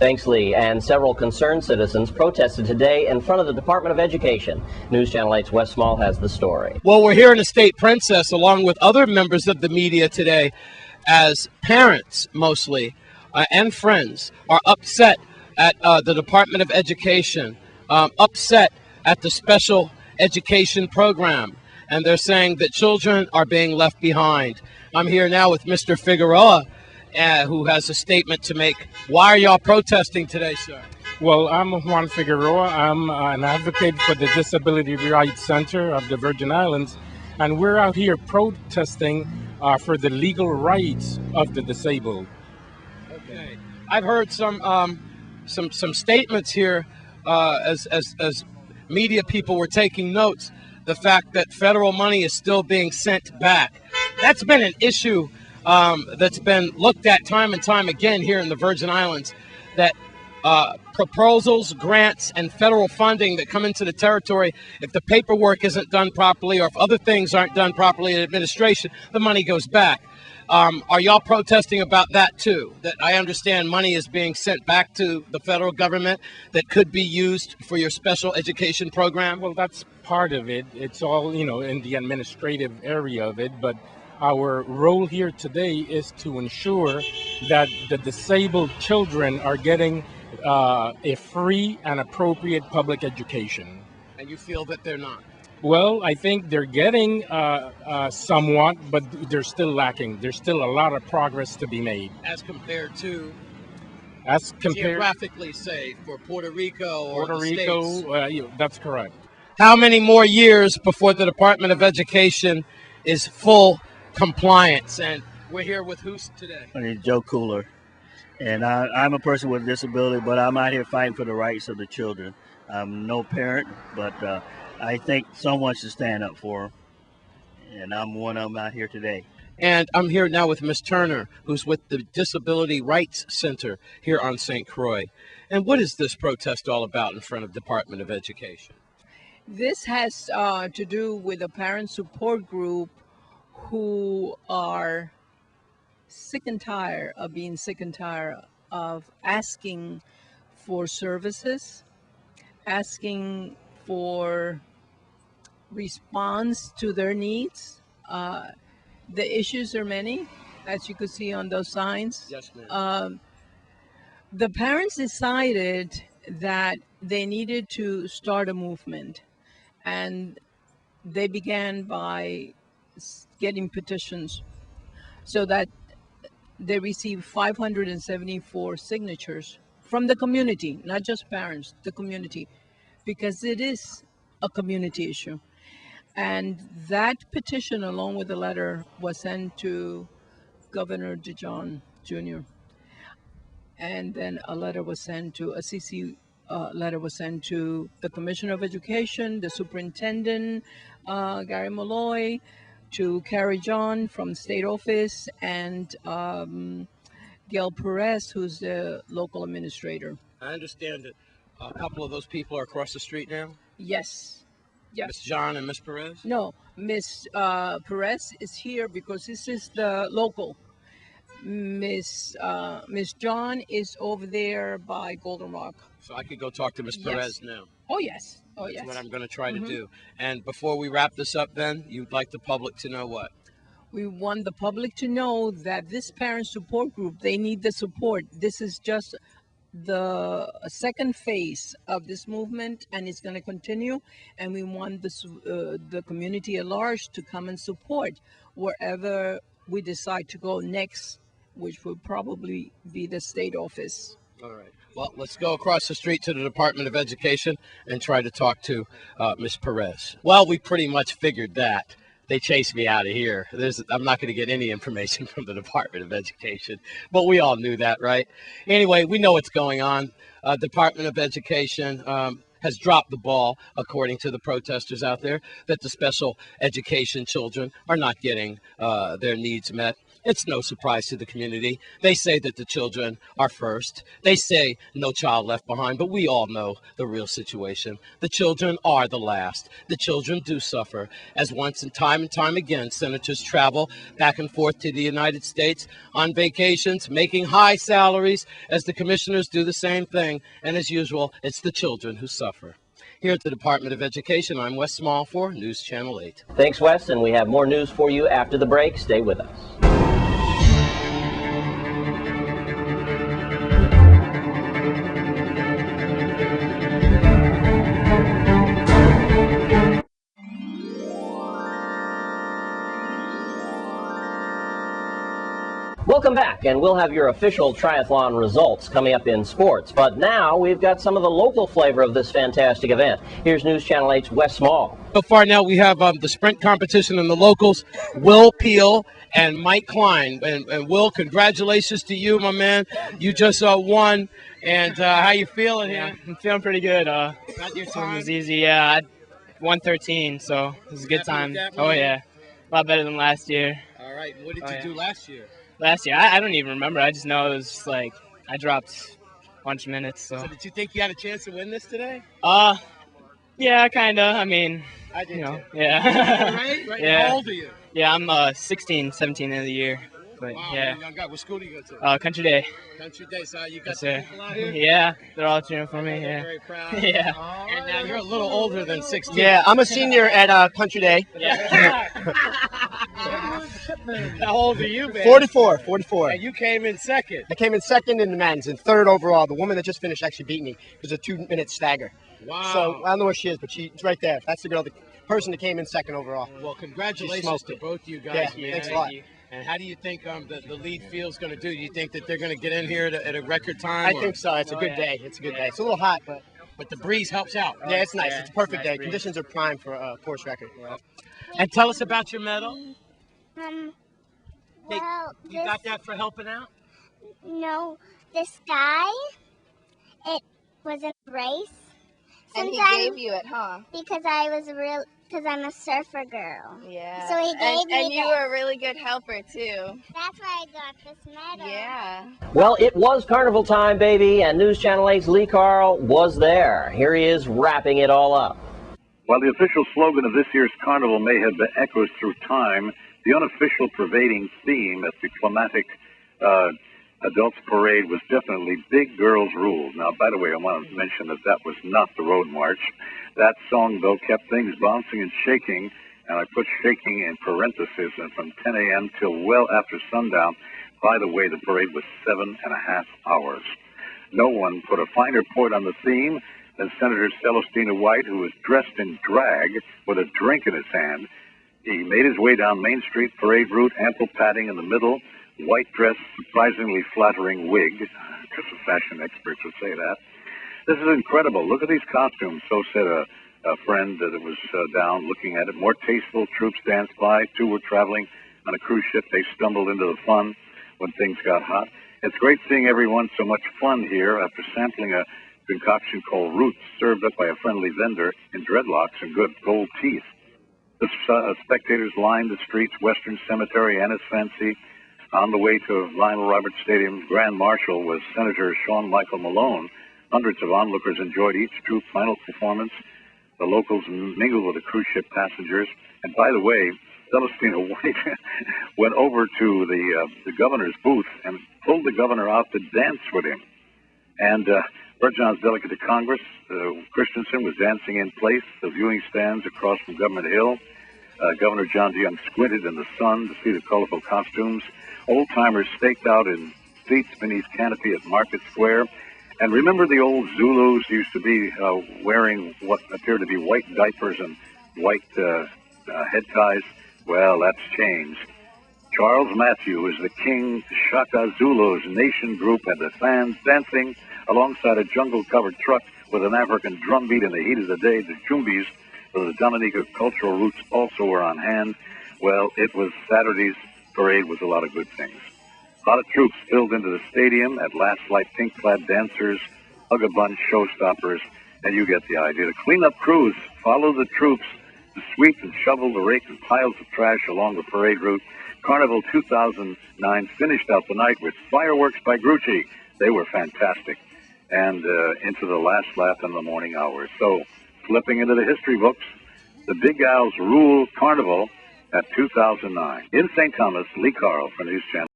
Thanks, Lee. And several concerned citizens protested today in front of the Department of Education. News Channel 8's Wes Small has the story. Well, we're here in the State Princess along with other members of the media today as parents mostly and friends are upset at the Department of Education, upset at the special education program. And they're saying that children are being left behind. I'm here now with Mr. Figueroa, who has a statement to make. Why are y'all protesting today, sir? Well, I'm Juan Figueroa. I'm an advocate for the Disability Rights Center of the Virgin Islands, and we're out here protesting for the legal rights of the disabled. Okay, I've heard some statements here as media people were taking notes. The fact that federal money is still being sent back. That's been an issue that's been looked at time and time again here in the Virgin Islands, that proposals, grants, and federal funding that come into the territory, if the paperwork isn't done properly or if other things aren't done properly in administration, the money goes back. Are y'all protesting about that too? That I understand money is being sent back to the federal government that could be used for your special education program? Well, that's part of it. It's all, in the administrative area of it, but our role here today is to ensure that the disabled children are getting a free and appropriate public education. And you feel that they're not? Well, I think they're getting somewhat, but they're still lacking. There's still a lot of progress to be made. As compared to? Geographically, say, for Puerto Rico or Puerto Rico, that's correct. How many more years before the Department of Education is full compliance? And we're here with who today? My name is Joe Cooler, and I'm a person with a disability, but I'm out here fighting for the rights of the children. I'm no parent, but I think someone should stand up for them, and I'm one of them out here today. And I'm here now with Ms. Turner, who's with the Disability Rights Center here on St. Croix. And what is this protest all about in front of the Department of Education? This has to do with a parent support group who are sick and tired of being sick and tired of asking for services, asking for response to their needs. The issues are many, as you could see on those signs. Yes, ma'am. The parents decided that they needed to start a movement, and they began by getting petitions so that they received 574 signatures from the community, not just parents, the community, because it is a community issue. And that petition, along with the letter, was sent to Governor DeJohn Jr. And then a letter was sent to letter was sent to the Commissioner of Education, the Superintendent, Gary Malloy, to Carrie John from the state office, and Gail Perez, who's the local administrator. I understand that a couple of those people are across the street now? Yes. Yes. Ms. John and Ms. Perez? No, Ms. Perez is here because this is the local. Miss John is over there by Golden Rock. So I could go talk to Ms. Perez now. Oh, yes. Oh, That's yes. what I'm going to try to do. And before we wrap this up then, you'd like the public to know what? We want the public to know that this parent support group, they need the support. This is just the second phase of this movement, and it's going to continue, and we want the community at large to come and support wherever we decide to go next, which will probably be the state office. All right. Well, let's go across the street to the Department of Education and try to talk to Ms. Perez. Well, we pretty much figured that. They chased me out of here. I'm not going to get any information from the Department of Education, but we all knew that, right? Anyway, we know what's going on. Department of Education has dropped the ball, according to the protesters out there, that the special education children are not getting their needs met. It's no surprise to the community. They say that the children are first. They say no child left behind, but we all know the real situation. The children are the last. The children do suffer, as once and time again, senators travel back and forth to the United States on vacations, making high salaries, as the commissioners do the same thing. And as usual, it's the children who suffer. Here at the Department of Education, I'm Wes Small for News Channel 8. Thanks, Wes, and we have more news for you after the break. Stay with us. Welcome back, and we'll have your official triathlon results coming up in sports. But now we've got some of the local flavor of this fantastic event. Here's News Channel 8's Wes Small. So far now we have the sprint competition in the locals, Will Peel and Mike Klein. And Will, congratulations to you, my man. You just won. And how you feeling here? I'm feeling pretty good. Got your It time? was easy, yeah. I 113, so it was a good Happy time. with that, Oh man? yeah, a lot better than last year. All right. What did Oh, you yeah. do last year? Last year, I don't even remember. I just know it was just like I dropped a bunch of minutes. So, So did you think you had a chance to win this today? yeah, kinda. I mean, I did you know, too. yeah, Right? Yeah. How old are you? yeah. I'm 16, 17 of the year, but Wow, yeah. you're a young guy. What school do you go to? Country Day. Country Day. So you got Yes, some sir. people out here? Yeah, they're all cheering for me. They're Yeah, very proud. yeah. And now you're a little older than 16. Yeah, I'm a senior at Country Day. Yeah. How old are you, man? 44. And you came in second. I came in second in the men's and third overall. The woman that just finished actually beat me. It was a 2-minute stagger. Wow. So I don't know where she is, but she's right there. That's the girl, the person that came in second overall. Well, congratulations smoked to it. both you guys, Yeah, man. thanks a lot. And how do you think the lead field's going to do? Do you think that they're going to get in here at a record time? I think so. It's a good day. It's a good day. It's a little hot, but the breeze helps out. yeah, it's nice. Yeah, It's a perfect nice day. breeze. Conditions are prime for a course record. And tell us about your medal. Well, You got that for helping out? no, this guy, it was a race. And he Sometimes- gave you it, huh? because I'm a surfer girl. Yeah. So he gave me and you this. were a really good helper too. That's why I got this medal. Yeah. Well, it was carnival time, baby, and News Channel 8's Lee Carl was there. Here he is wrapping it all up. While the official slogan of this year's carnival may have been echoes through time, the unofficial pervading theme at the climatic Adults Parade was definitely Big Girls Rule. Now, by the way, I want to mention that was not the Road March. That song, though, kept things bouncing and shaking, and I put shaking in parentheses, and from 10 a.m. till well after sundown. By the way, the parade was 7.5 hours. No one put a finer point on the theme than Senator Celestina White, who was dressed in drag with a drink in his hand. He made his way down Main Street parade route, ample padding in the middle, white dress, surprisingly flattering wig, because the fashion experts would say that. This is incredible. Look at these costumes. So said a friend that was down looking at it. More tasteful troops danced by. Two were traveling on a cruise ship. They stumbled into the fun when things got hot. It's great seeing everyone so much fun here after sampling a concoction called Roots, served up by a friendly vendor in dreadlocks and good gold teeth. The spectators lined the streets, Western Cemetery, Annis Fancy. On the way to Lionel Roberts Stadium, Grand Marshal was Senator Sean Michael Malone. Hundreds of onlookers enjoyed each troop's final performance. The locals mingled with the cruise ship passengers. And by the way, Celestina White went over to the governor's booth and pulled the governor out to dance with him. And Burgeon's delegate to Congress, Christensen, was dancing in place, the viewing stands across from Government Hill. Governor John DeYoung squinted in the sun to see the colorful costumes. Old-timers staked out in seats beneath canopy at Market Square. And remember the old Zulus used to be wearing what appeared to be white diapers and white head ties? Well, that's changed. Charles Matthew is the King Shaka Zulu's nation group, and the fans dancing alongside a jungle-covered truck with an African drumbeat in the heat of the day. The Jumbis for the Dominica cultural roots also were on hand. Well, it was Saturday's parade with a lot of good things. A lot of troops filled into the stadium. At last light, pink-clad dancers, hug-a-bunch showstoppers, and you get the idea. The cleanup crews follow the troops to sweep and shovel the rake and piles of trash along the parade route. Carnival 2009 finished out the night with fireworks by Grucci. They were fantastic. And into the last lap in the morning hours. So, flipping into the history books, the Big Al's ruled Carnival at 2009. In St. Thomas, Lee Carl for News Channel.